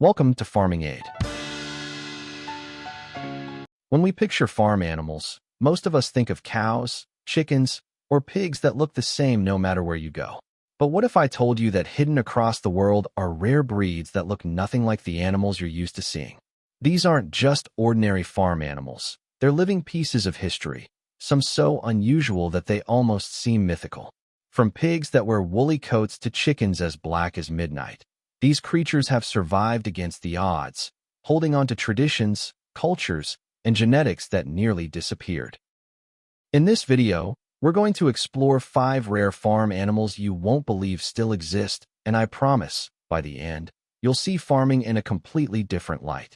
Welcome to Farming Aid. When we picture farm animals, most of us think of cows, chickens, or pigs that look the same no matter where you go. But what if I told you that hidden across the world are rare breeds that look nothing like the animals you're used to seeing? These aren't just ordinary farm animals. They're living pieces of history, some so unusual that they almost seem mythical. From pigs that wear woolly coats to chickens as black as midnight, these creatures have survived against the odds, holding on to traditions, cultures, and genetics that nearly disappeared. In this video, we're going to explore 5 rare farm animals you won't believe still exist, and I promise, by the end, you'll see farming in a completely different light.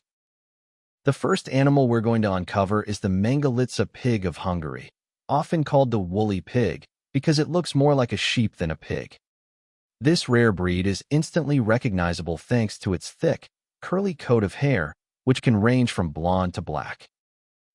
The first animal we're going to uncover is the Mangalitsa pig of Hungary, often called the woolly pig because it looks more like a sheep than a pig. This rare breed is instantly recognizable thanks to its thick, curly coat of hair, which can range from blonde to black.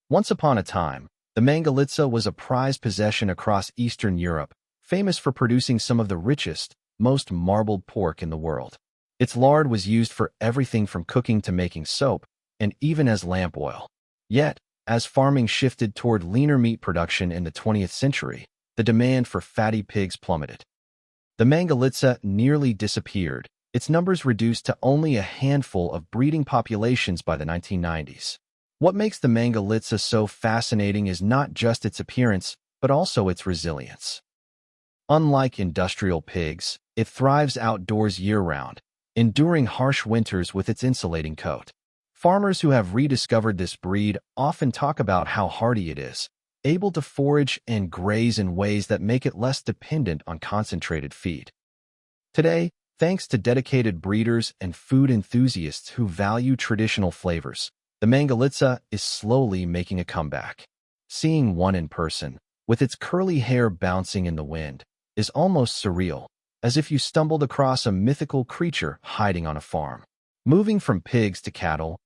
Once upon a time, the Mangalitsa was a prized possession across Eastern Europe, famous for producing some of the richest, most marbled pork in the world. Its lard was used for everything from cooking to making soap, and even as lamp oil. Yet, as farming shifted toward leaner meat production in the 20th century, the demand for fatty pigs plummeted. The Mangalitsa nearly disappeared, its numbers reduced to only a handful of breeding populations by the 1990s. What makes the Mangalitsa so fascinating is not just its appearance, but also its resilience. Unlike industrial pigs, it thrives outdoors year-round, enduring harsh winters with its insulating coat. Farmers who have rediscovered this breed often talk about how hardy it is, able to forage and graze in ways that make it less dependent on concentrated feed. Today, thanks to dedicated breeders and food enthusiasts who value traditional flavors, the Mangalitsa is slowly making a comeback. Seeing one in person, with its curly hair bouncing in the wind, is almost surreal, as if you stumbled across a mythical creature hiding on a farm. Moving from pigs to cattle,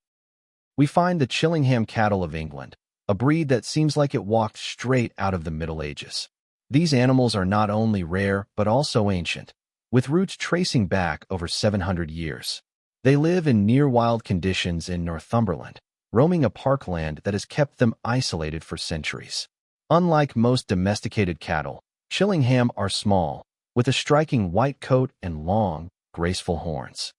we find the Chillingham cattle of England, a breed that seems like it walked straight out of the Middle Ages. These animals are not only rare but also ancient, with roots tracing back over 700 years. They live in near-wild conditions in Northumberland, roaming a parkland that has kept them isolated for centuries. Unlike most domesticated cattle, Chillingham are small, with a striking white coat and long, graceful horns.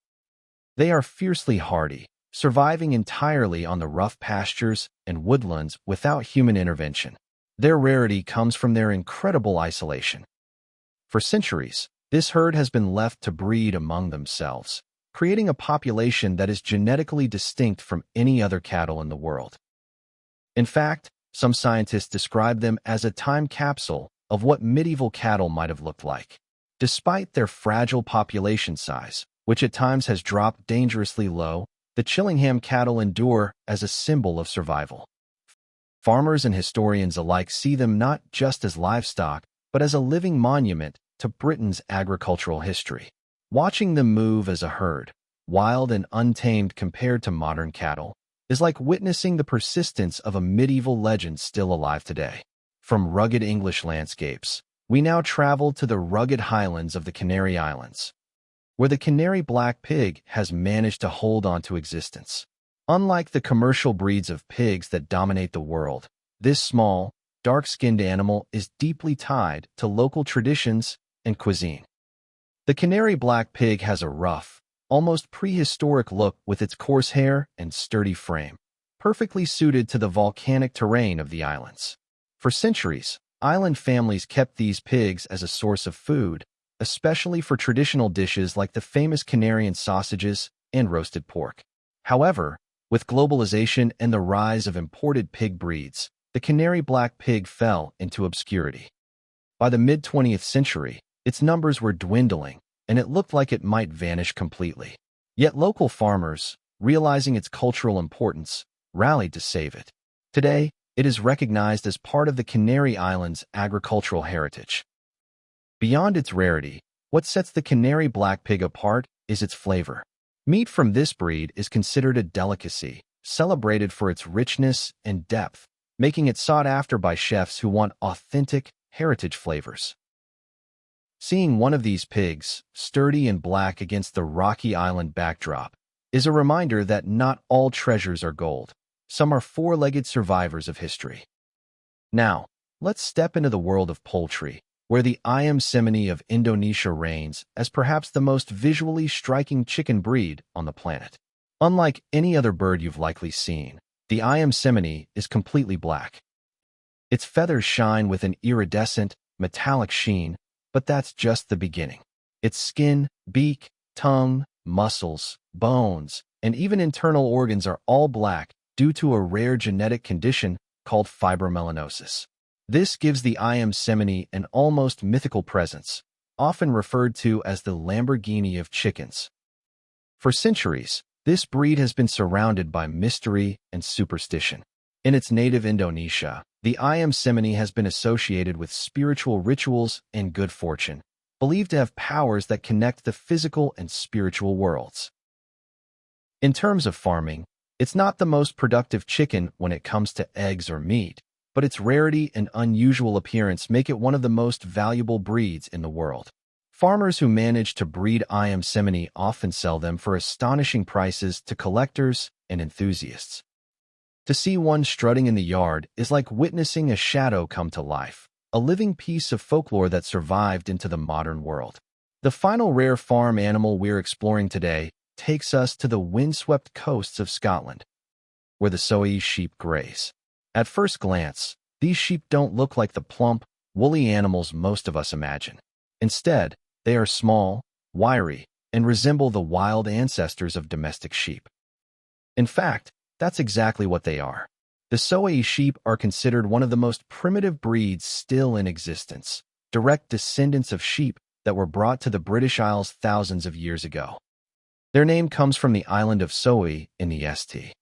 They are fiercely hardy, surviving entirely on the rough pastures and woodlands without human intervention. Their rarity comes from their incredible isolation. For centuries, this herd has been left to breed among themselves, creating a population that is genetically distinct from any other cattle in the world. In fact, some scientists describe them as a time capsule of what medieval cattle might have looked like. Despite their fragile population size, which at times has dropped dangerously low, the Chillingham cattle endure as a symbol of survival. Farmers and historians alike see them not just as livestock, but as a living monument to Britain's agricultural history. Watching them move as a herd, wild and untamed compared to modern cattle, is like witnessing the persistence of a medieval legend still alive today. From rugged English landscapes, we now travel to the rugged highlands of the Canary Islands, where the Canary black pig has managed to hold on to existence. Unlike the commercial breeds of pigs that dominate the world, this small, dark-skinned animal is deeply tied to local traditions and cuisine. The Canary black pig has a rough, almost prehistoric look with its coarse hair and sturdy frame, perfectly suited to the volcanic terrain of the islands. For centuries, island families kept these pigs as a source of food, especially for traditional dishes like the famous Canarian sausages and roasted pork. However, with globalization and the rise of imported pig breeds, the Canary black pig fell into obscurity. By the mid-20th century, its numbers were dwindling, and it looked like it might vanish completely. Yet local farmers, realizing its cultural importance, rallied to save it. Today, it is recognized as part of the Canary Islands' agricultural heritage. Beyond its rarity, what sets the Canary black pig apart is its flavor. Meat from this breed is considered a delicacy, celebrated for its richness and depth, making it sought after by chefs who want authentic, heritage flavors. Seeing one of these pigs, sturdy and black against the rocky island backdrop, is a reminder that not all treasures are gold. Some are four-legged survivors of history. Now, let's step into the world of poultry, where the Ayam Cemani of Indonesia reigns as perhaps the most visually striking chicken breed on the planet. Unlike any other bird you've likely seen, the Ayam Cemani is completely black. Its feathers shine with an iridescent, metallic sheen, but that's just the beginning. Its skin, beak, tongue, muscles, bones, and even internal organs are all black due to a rare genetic condition called fibromelanosis. This gives the Ayam Cemani an almost mythical presence, often referred to as the Lamborghini of chickens. For centuries, this breed has been surrounded by mystery and superstition. In its native Indonesia, the Ayam Cemani has been associated with spiritual rituals and good fortune, believed to have powers that connect the physical and spiritual worlds. In terms of farming, it's not the most productive chicken when it comes to eggs or meat, but its rarity and unusual appearance make it one of the most valuable breeds in the world. Farmers who manage to breed Ayam Cemani often sell them for astonishing prices to collectors and enthusiasts. To see one strutting in the yard is like witnessing a shadow come to life, a living piece of folklore that survived into the modern world. The final rare farm animal we're exploring today takes us to the windswept coasts of Scotland, where the Soay sheep graze. At first glance, these sheep don't look like the plump, woolly animals most of us imagine. Instead, they are small, wiry, and resemble the wild ancestors of domestic sheep. In fact, that's exactly what they are. The Soay sheep are considered one of the most primitive breeds still in existence, direct descendants of sheep that were brought to the British Isles thousands of years ago. Their name comes from the island of Soay in the St.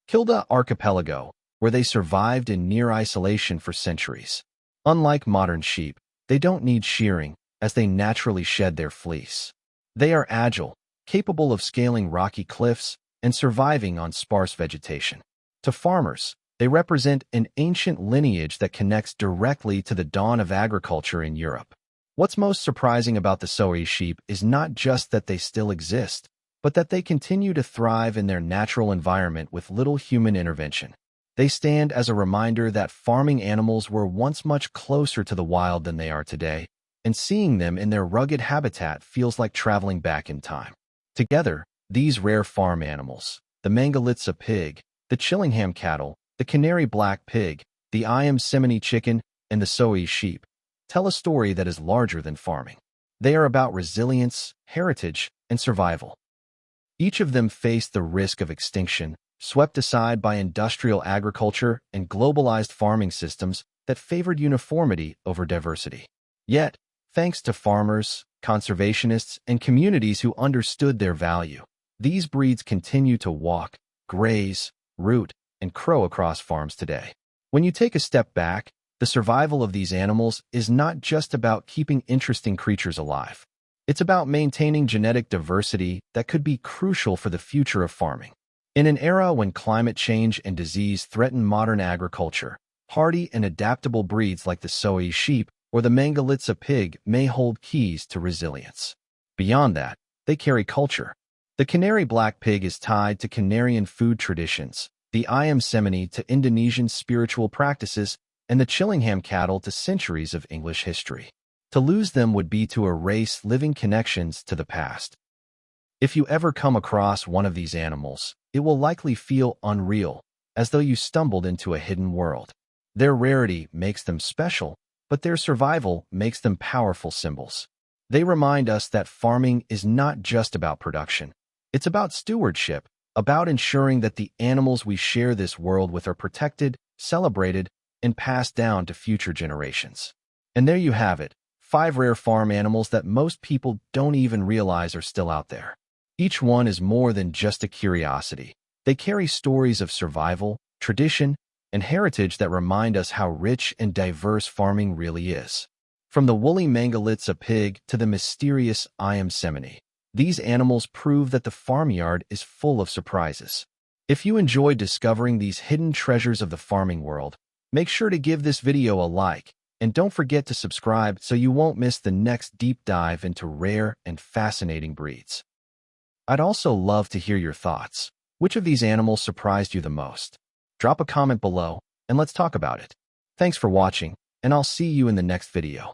Kilda archipelago, where they survived in near isolation for centuries. Unlike modern sheep, they don't need shearing, as they naturally shed their fleece. They are agile, capable of scaling rocky cliffs, and surviving on sparse vegetation. To farmers, they represent an ancient lineage that connects directly to the dawn of agriculture in Europe. What's most surprising about the Soay sheep is not just that they still exist, but that they continue to thrive in their natural environment with little human intervention. They stand as a reminder that farming animals were once much closer to the wild than they are today, and seeing them in their rugged habitat feels like traveling back in time. Together, these rare farm animals, the Mangalitsa pig, the Chillingham cattle, the Canary black pig, the Ayam Cemani chicken, and the Soay sheep, tell a story that is larger than farming. They are about resilience, heritage, and survival. Each of them faced the risk of extinction, swept aside by industrial agriculture and globalized farming systems that favored uniformity over diversity. Yet, thanks to farmers, conservationists, and communities who understood their value, these breeds continue to walk, graze, root, and crow across farms today. When you take a step back, the survival of these animals is not just about keeping interesting creatures alive. It's about maintaining genetic diversity that could be crucial for the future of farming. In an era when climate change and disease threaten modern agriculture, hardy and adaptable breeds like the Soay sheep or the Mangalitsa pig may hold keys to resilience. Beyond that, they carry culture. The Canary black pig is tied to Canarian food traditions, the Ayam Cemani to Indonesian spiritual practices, and the Chillingham cattle to centuries of English history. To lose them would be to erase living connections to the past. If you ever come across one of these animals, it will likely feel unreal, as though you stumbled into a hidden world. Their rarity makes them special, but their survival makes them powerful symbols. They remind us that farming is not just about production. It's about stewardship, about ensuring that the animals we share this world with are protected, celebrated, and passed down to future generations. And there you have it, 5 rare farm animals that most people don't even realize are still out there. Each one is more than just a curiosity. They carry stories of survival, tradition, and heritage that remind us how rich and diverse farming really is. From the woolly Mangalitsa pig to the mysterious Ayam Cemani, these animals prove that the farmyard is full of surprises. If you enjoyed discovering these hidden treasures of the farming world, make sure to give this video a like, and don't forget to subscribe so you won't miss the next deep dive into rare and fascinating breeds. I'd also love to hear your thoughts. Which of these animals surprised you the most? Drop a comment below, and let's talk about it. Thanks for watching, and I'll see you in the next video.